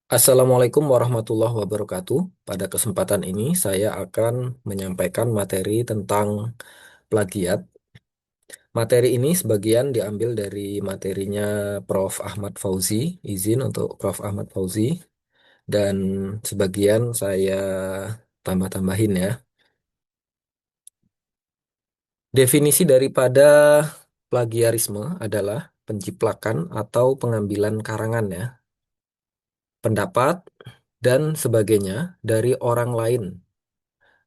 Assalamualaikum warahmatullahi wabarakatuh. Pada kesempatan ini saya akan menyampaikan materi tentang plagiat. Materi ini sebagian diambil dari materinya Prof. Ahmad Fauzi, izin untuk Prof. Ahmad Fauzi, dan sebagian saya tambah-tambahin ya. Definisi daripada plagiarisme adalah penjiplakan atau pengambilan karangan ya, pendapat, dan sebagainya dari orang lain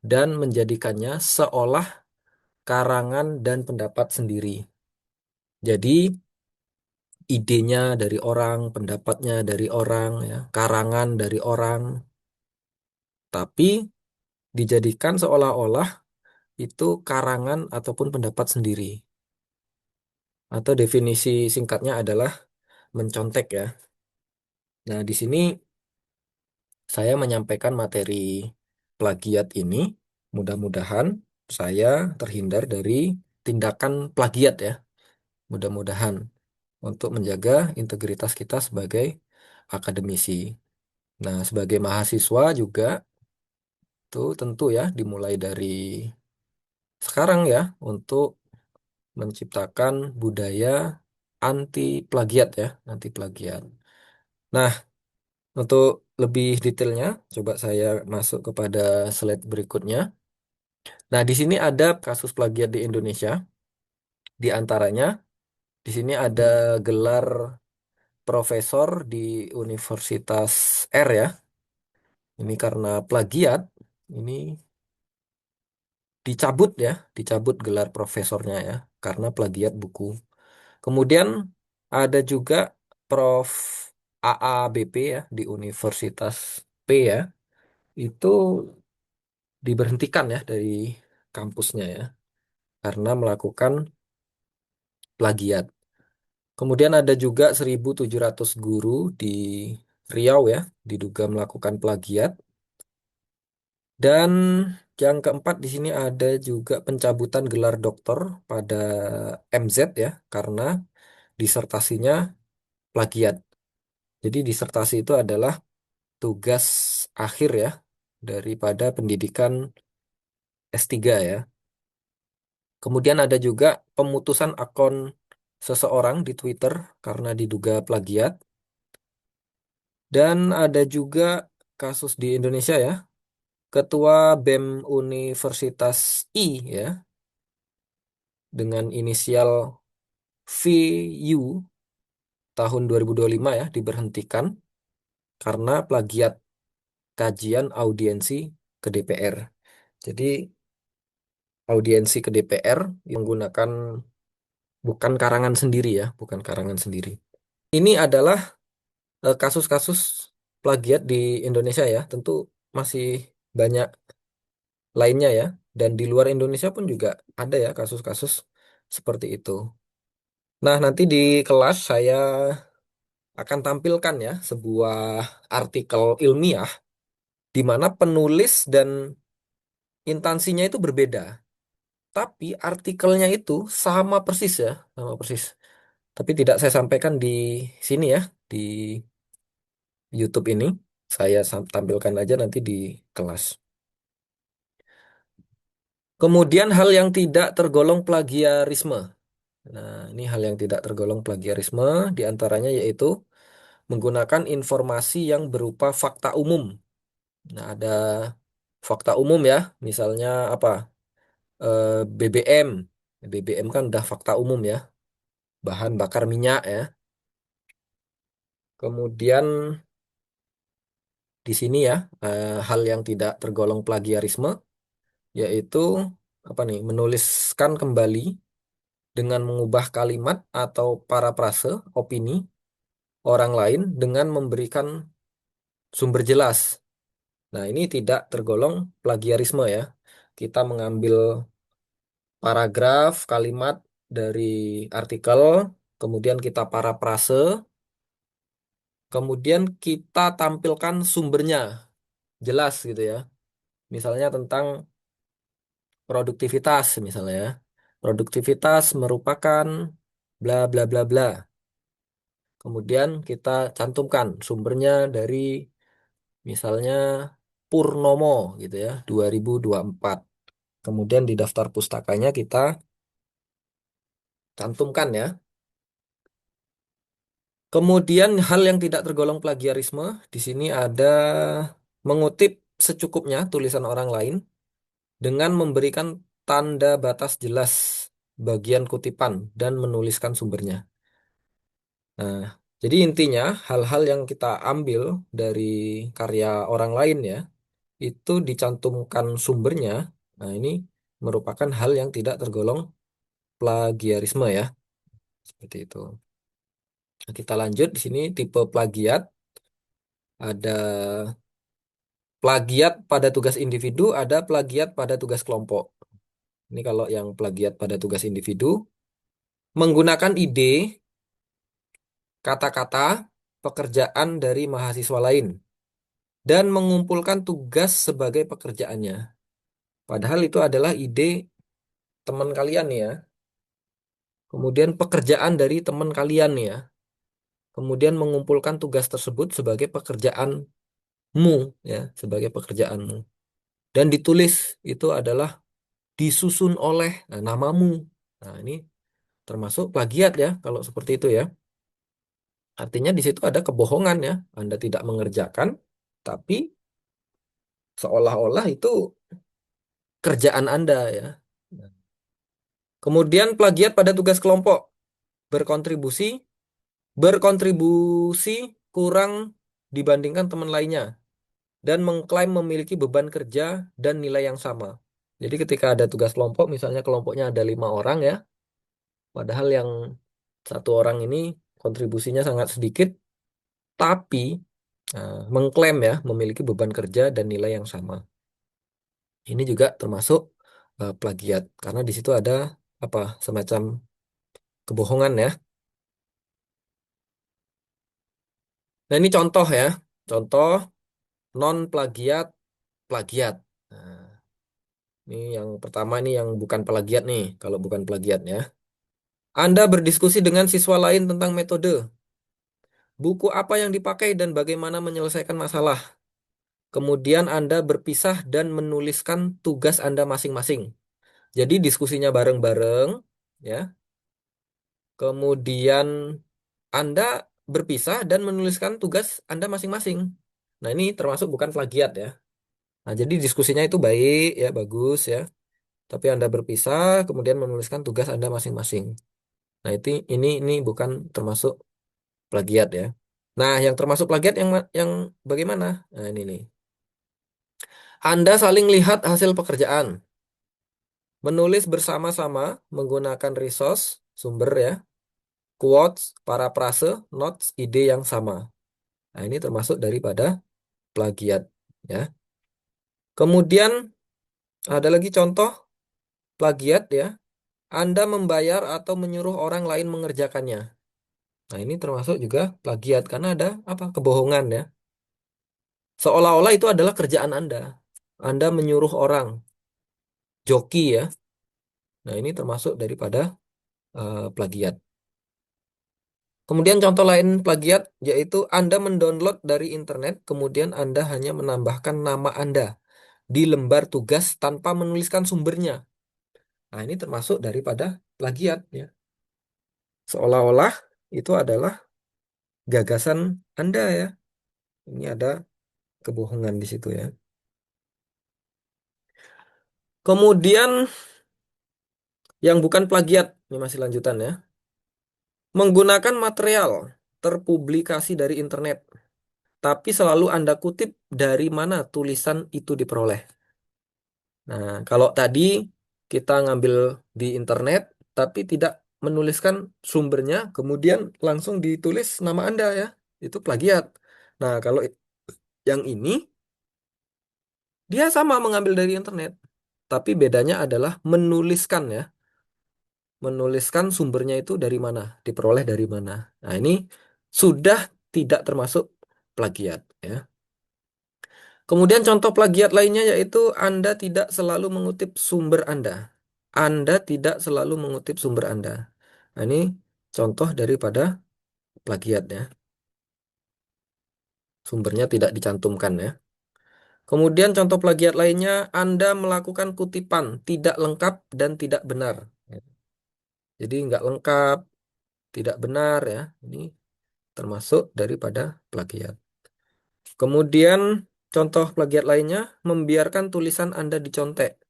dan menjadikannya seolah karangan dan pendapat sendiri. Jadi idenya dari orang, pendapatnya dari orang, ya, karangan dari orang, tapi dijadikan seolah-olah itu karangan ataupun pendapat sendiri. Atau definisi singkatnya adalah mencontek ya. Nah, di sini saya menyampaikan materi plagiat ini, mudah-mudahan saya terhindar dari tindakan plagiat ya. Mudah-mudahan untuk menjaga integritas kita sebagai akademisi. Nah, sebagai mahasiswa juga itu tentu ya dimulai dari sekarang ya untuk menciptakan budaya anti plagiat ya, anti plagiat. Nah, untuk lebih detailnya, coba saya masuk kepada slide berikutnya. Nah, di sini ada kasus plagiat di Indonesia. Di antaranya, di sini ada gelar profesor di Universitas R ya. Ini karena plagiat, ini dicabut ya, dicabut gelar profesornya ya, karena plagiat buku. Kemudian ada juga Prof. AABP ya di Universitas P ya, itu diberhentikan ya dari kampusnya ya, karena melakukan plagiat. Kemudian ada juga 1.700 guru di Riau ya, diduga melakukan plagiat. Dan yang keempat di sini ada juga pencabutan gelar doktor pada MZ ya, karena disertasinya plagiat. Jadi disertasi itu adalah tugas akhir ya daripada pendidikan S3 ya. Kemudian ada juga pemutusan akun seseorang di Twitter karena diduga plagiat. Dan ada juga kasus di Indonesia ya, Ketua BEM Universitas I ya, dengan inisial VU tahun 2025 ya diberhentikan karena plagiat kajian audiensi ke DPR. Jadi audiensi ke DPR menggunakan bukan karangan sendiri ya, bukan karangan sendiri. Ini adalah kasus-kasus plagiat di Indonesia ya, tentu masih banyak lainnya ya. Dan di luar Indonesia pun juga ada ya kasus-kasus seperti itu. Nah, nanti di kelas saya akan tampilkan ya sebuah artikel ilmiah di mana penulis dan instansinya itu berbeda. Tapi artikelnya itu sama persis ya, sama persis. Tapi tidak saya sampaikan di sini ya, di YouTube ini. Saya tampilkan aja nanti di kelas. Kemudian hal yang tidak tergolong plagiarisme. Nah, ini hal yang tidak tergolong plagiarisme, diantaranya yaitu menggunakan informasi yang berupa fakta umum. Nah, ada fakta umum ya, misalnya apa? BBM. BBM kan udah fakta umum ya, bahan bakar minyak ya. Kemudian di sini ya, hal yang tidak tergolong plagiarisme, yaitu apa nih? Menuliskan kembali dengan mengubah kalimat atau parafrase opini orang lain dengan memberikan sumber jelas. Nah, ini tidak tergolong plagiarisme ya. Kita mengambil paragraf, kalimat dari artikel, kemudian kita parafrase, kemudian kita tampilkan sumbernya jelas gitu ya. Misalnya tentang produktivitas misalnya ya. Produktivitas merupakan bla bla bla bla. Kemudian kita cantumkan sumbernya dari Misalnya Purnomo gitu ya, 2024. Kemudian di daftar pustakanya kita cantumkan ya. Kemudian hal yang tidak tergolong plagiarisme, di sini ada mengutip secukupnya tulisan orang lain dengan memberikan tanda batas jelas bagian kutipan dan menuliskan sumbernya. Nah, jadi intinya hal-hal yang kita ambil dari karya orang lain ya, itu dicantumkan sumbernya. Nah, ini merupakan hal yang tidak tergolong plagiarisme ya, seperti itu. Nah, kita lanjut di sini tipe plagiat. Ada plagiat pada tugas individu, ada plagiat pada tugas kelompok. Ini kalau yang plagiat pada tugas individu, menggunakan ide, kata-kata, pekerjaan dari mahasiswa lain, dan mengumpulkan tugas sebagai pekerjaannya. Padahal itu adalah ide teman kalian nih ya. Kemudian pekerjaan dari teman kalian nih ya. Kemudian mengumpulkan tugas tersebut sebagai pekerjaanmu ya, sebagai pekerjaanmu. Dan ditulis itu adalah disusun oleh namamu. Nah, ini termasuk plagiat ya kalau seperti itu ya. Artinya di situ ada kebohongan ya. Anda tidak mengerjakan, tapi seolah-olah itu kerjaan Anda ya. Nah, kemudian plagiat pada tugas kelompok, berkontribusi, berkontribusi kurang dibandingkan teman lainnya dan mengklaim memiliki beban kerja dan nilai yang sama. Jadi ketika ada tugas kelompok, misalnya kelompoknya ada 5 orang ya, padahal yang satu orang ini kontribusinya sangat sedikit, tapi mengklaim ya memiliki beban kerja dan nilai yang sama. Ini juga termasuk plagiat karena di situ ada apa semacam kebohongan ya. Nah ini contoh ya, contoh non plagiat plagiat. Nah, ini yang pertama ini yang bukan plagiat nih, kalau bukan plagiat ya. Anda berdiskusi dengan siswa lain tentang metode, buku apa yang dipakai dan bagaimana menyelesaikan masalah. Kemudian Anda berpisah dan menuliskan tugas Anda masing-masing. Jadi diskusinya bareng-bareng, ya. Kemudian Anda berpisah dan menuliskan tugas Anda masing-masing. Nah, ini termasuk bukan plagiat ya. Nah, jadi diskusinya itu baik ya, bagus ya. Tapi Anda berpisah, kemudian menuliskan tugas Anda masing-masing. Nah, ini bukan termasuk plagiat ya. Nah, yang termasuk plagiat yang bagaimana? Nah, ini nih. Anda saling lihat hasil pekerjaan, menulis bersama-sama menggunakan resource, sumber ya, quotes, parafrase, notes, ide yang sama. Nah, ini termasuk daripada plagiat ya. Kemudian ada lagi contoh plagiat ya. Anda membayar atau menyuruh orang lain mengerjakannya. Nah, ini termasuk juga plagiat karena ada apa? Kebohongan ya. Seolah-olah itu adalah kerjaan Anda. Anda menyuruh orang, joki ya. Nah, ini termasuk daripada plagiat. Kemudian contoh lain plagiat yaitu Anda mendownload dari internet, kemudian Anda hanya menambahkan nama Anda di lembar tugas tanpa menuliskan sumbernya. Nah, ini termasuk daripada plagiat ya. Seolah-olah itu adalah gagasan Anda ya. Ini ada kebohongan di situ ya. Kemudian yang bukan plagiat, ini masih lanjutan ya. Menggunakan material terpublikasi dari internet, tapi selalu Anda kutip dari mana tulisan itu diperoleh. Nah, kalau tadi kita ngambil di internet, tapi tidak menuliskan sumbernya, kemudian langsung ditulis nama Anda ya, itu plagiat. Nah, kalau yang ini, dia sama mengambil dari internet, tapi bedanya adalah menuliskan ya, menuliskan sumbernya itu dari mana, diperoleh dari mana. Nah, ini sudah tidak termasuk plagiat ya. Kemudian contoh plagiat lainnya yaitu Anda tidak selalu mengutip sumber Anda. Anda tidak selalu mengutip sumber Anda. Nah, ini contoh daripada plagiat ya. Sumbernya tidak dicantumkan ya. Kemudian contoh plagiat lainnya, Anda melakukan kutipan tidak lengkap dan tidak benar. Jadi nggak lengkap, tidak benar ya. Ini termasuk daripada plagiat. Kemudian contoh plagiat lainnya, membiarkan tulisan Anda dicontek.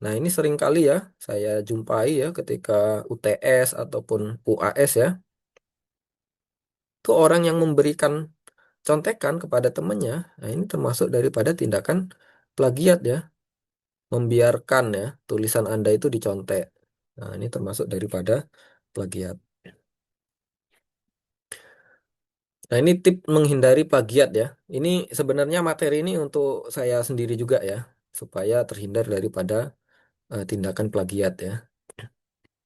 Nah, ini sering kali ya saya jumpai ya ketika UTS ataupun UAS ya. Itu orang yang memberikan contekan kepada temannya. Nah, ini termasuk daripada tindakan plagiat ya. Membiarkan ya tulisan Anda itu dicontek. Nah, ini termasuk daripada plagiat. Nah, ini tip menghindari plagiat ya. Ini sebenarnya materi ini untuk saya sendiri juga ya, supaya terhindar daripada tindakan plagiat ya.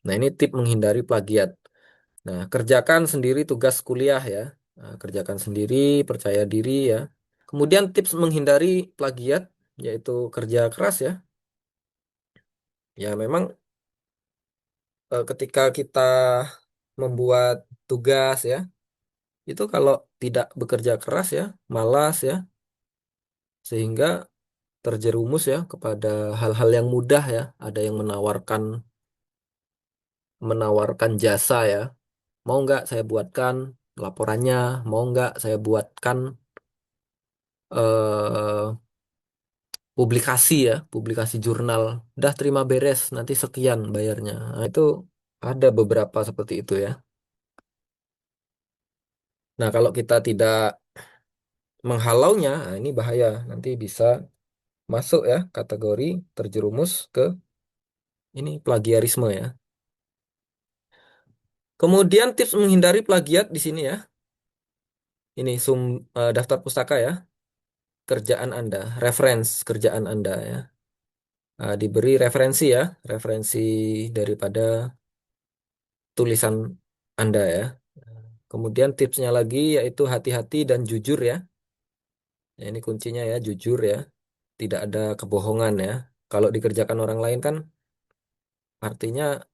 Nah, ini tip menghindari plagiat. Nah, kerjakan sendiri tugas kuliah ya. Nah, kerjakan sendiri, percaya diri ya. Kemudian tips menghindari plagiat yaitu kerja keras ya. Ya, memang ketika kita membuat tugas ya, itu kalau tidak bekerja keras ya, malas ya, sehingga terjerumus ya kepada hal-hal yang mudah ya. Ada yang menawarkan jasa ya. Mau nggak saya buatkan laporannya? Mau nggak saya buatkan eh, publikasi ya, publikasi jurnal? Dah terima beres, nanti sekian bayarnya. Nah, itu ada beberapa seperti itu ya. Nah, kalau kita tidak menghalaunya, nah ini bahaya. Nanti bisa masuk ya kategori terjerumus ke ini plagiarisme ya. Kemudian tips menghindari plagiat di sini ya. Ini daftar pustaka ya, kerjaan Anda, reference kerjaan Anda ya. Diberi referensi ya, referensi daripada tulisan Anda ya. Kemudian tipsnya lagi yaitu hati-hati dan jujur ya. Ya, ini kuncinya ya, jujur ya. Tidak ada kebohongan ya. Kalau dikerjakan orang lain kan artinya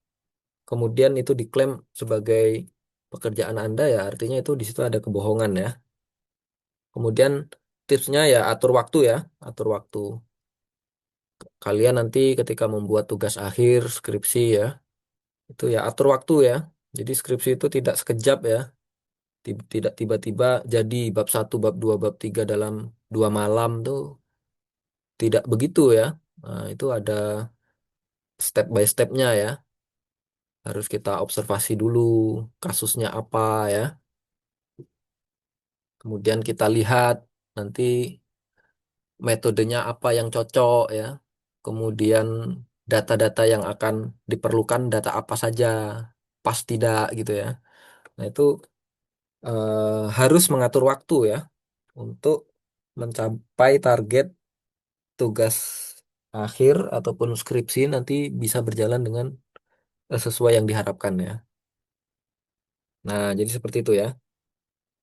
kemudian itu diklaim sebagai pekerjaan Anda ya, artinya itu di situ ada kebohongan ya. Kemudian tipsnya ya atur waktu ya, atur waktu. Kalian nanti ketika membuat tugas akhir skripsi ya, itu ya atur waktu ya. Jadi skripsi itu tidak sekejap ya, tidak tiba-tiba jadi bab satu, bab 2, bab 3 dalam 2 malam tuh tidak begitu ya. Nah, itu ada step by stepnya ya. Harus kita observasi dulu kasusnya apa ya. Kemudian kita lihat nanti metodenya apa yang cocok ya. Kemudian data-data yang akan diperlukan data apa saja, pas tidak gitu ya. Nah, itu harus mengatur waktu ya untuk mencapai target tugas akhir ataupun skripsi nanti bisa berjalan dengan sesuai yang diharapkan ya. Nah, jadi seperti itu ya.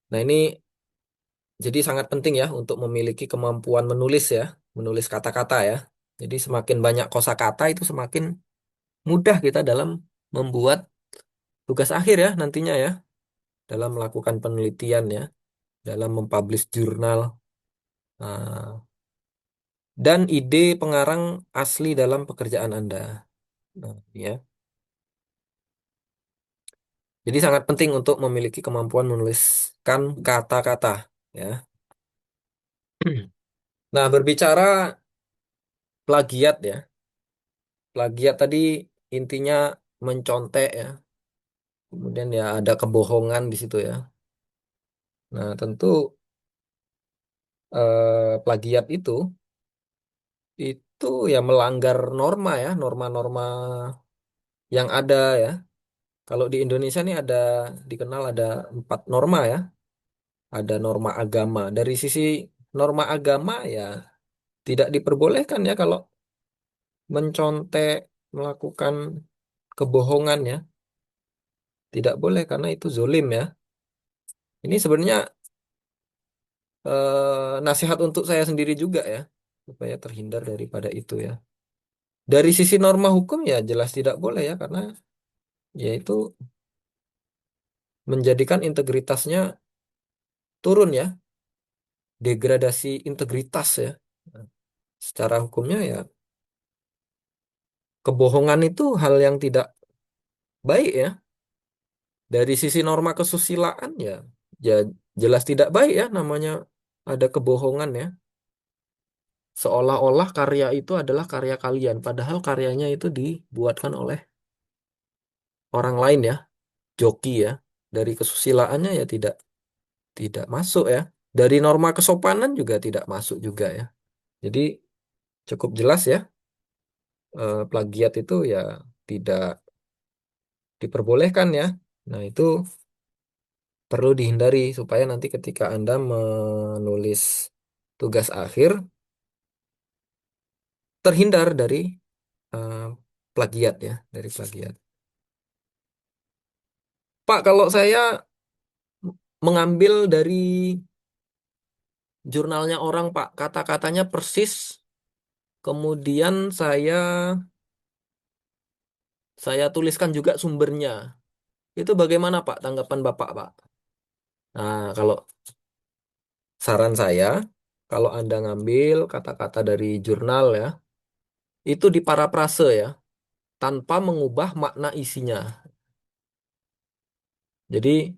Nah, ini jadi sangat penting ya untuk memiliki kemampuan menulis ya, menulis kata-kata ya. Jadi semakin banyak kosakata itu semakin mudah kita dalam membuat tugas akhir ya nantinya ya, dalam melakukan penelitian ya, dalam mempublish jurnal, nah, dan ide pengarang asli dalam pekerjaan Anda. Nah, ya. Jadi sangat penting untuk memiliki kemampuan menuliskan kata-kata ya. Nah, berbicara plagiat ya. Plagiat tadi intinya mencontek ya. Kemudian ya ada kebohongan di situ ya. Nah, tentu plagiat itu ya melanggar norma ya, norma-norma yang ada ya. Kalau di Indonesia nih dikenal ada 4 norma ya. Ada norma agama. Dari sisi norma agama ya tidak diperbolehkan ya kalau mencontek, melakukan kebohongan ya. Tidak boleh karena itu zolim ya. Ini sebenarnya nasihat untuk saya sendiri juga ya. Supaya terhindar daripada itu ya. Dari sisi norma hukum ya jelas tidak boleh ya karena ya itu menjadikan integritasnya turun ya. degradasi integritas ya. Secara hukumnya ya kebohongan itu hal yang tidak baik ya. Dari sisi norma kesusilaan ya, ya jelas tidak baik ya namanya ada kebohongan ya. Seolah-olah karya itu adalah karya kalian, padahal karyanya itu dibuatkan oleh orang lain ya, joki ya. Dari kesusilaannya ya tidak tidak masuk ya. Dari norma kesopanan juga tidak masuk juga ya. Jadi cukup jelas ya, plagiat itu ya tidak diperbolehkan ya. Nah, itu perlu dihindari supaya nanti ketika Anda menulis tugas akhir terhindar dari eh, plagiat ya, dari plagiat. Pak, kalau saya mengambil dari jurnalnya orang, Pak, kata-katanya persis, kemudian saya tuliskan juga sumbernya. Itu bagaimana, Pak, tanggapan Bapak, Pak? Nah, kalau saran saya, kalau Anda ngambil kata-kata dari jurnal ya, itu diparafrase ya, tanpa mengubah makna isinya. Jadi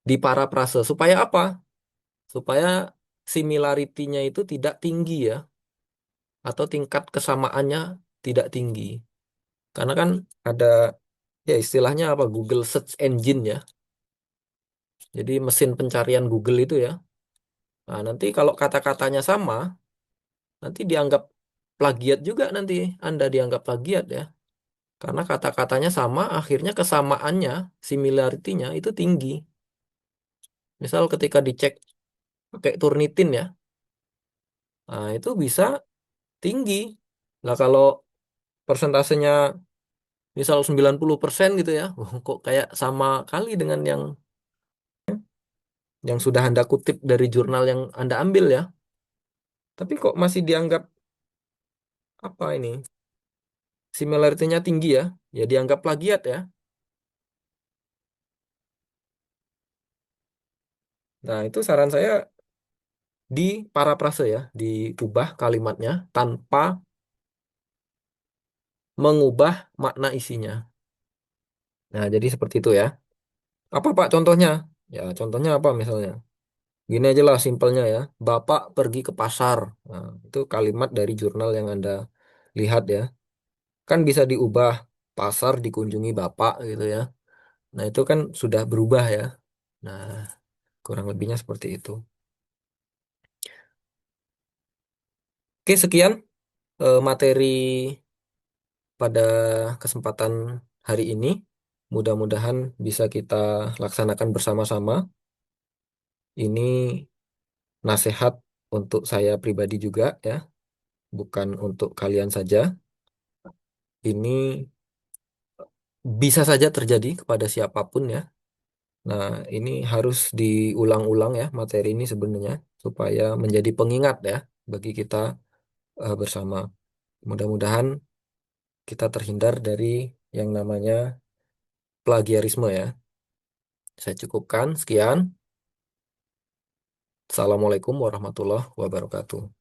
diparafrase supaya apa? Supaya similarity-nya itu tidak tinggi ya, atau tingkat kesamaannya tidak tinggi. Karena kan ada ya istilahnya apa Google Search Engine ya. Jadi mesin pencarian Google itu ya. Nah, nanti kalau kata-katanya sama, nanti dianggap plagiat juga nanti Anda dianggap plagiat ya. Karena kata-katanya sama, akhirnya kesamaannya, similarity-nya itu tinggi. Misal ketika dicek pakai Turnitin ya, nah itu bisa tinggi. Nah kalau persentasenya misal 90% gitu ya, kok kayak sama kali dengan yang sudah Anda kutip dari jurnal yang Anda ambil ya. Tapi kok masih dianggap apa ini? Similarity-nya tinggi ya. Ya dianggap plagiat ya. Nah, itu saran saya di parafrase ya, diubah kalimatnya tanpa mengubah makna isinya. Nah, jadi seperti itu ya. Apa Pak contohnya? Ya, contohnya apa misalnya? Gini aja lah simpelnya ya. Bapak pergi ke pasar. Nah, itu kalimat dari jurnal yang Anda lihat ya. Kan bisa diubah pasar dikunjungi Bapak gitu ya. Nah, itu kan sudah berubah ya. Nah, kurang lebihnya seperti itu. Oke, sekian materi pada kesempatan hari ini. Mudah-mudahan bisa kita laksanakan bersama-sama. Ini nasihat untuk saya pribadi juga ya, bukan untuk kalian saja. Ini bisa saja terjadi kepada siapapun ya. Nah, ini harus diulang-ulang ya materi ini sebenarnya supaya menjadi pengingat ya bagi kita bersama. Mudah-mudahan kita terhindar dari yang namanya plagiarisme ya. Saya cukupkan, sekian. Assalamualaikum warahmatullahi wabarakatuh.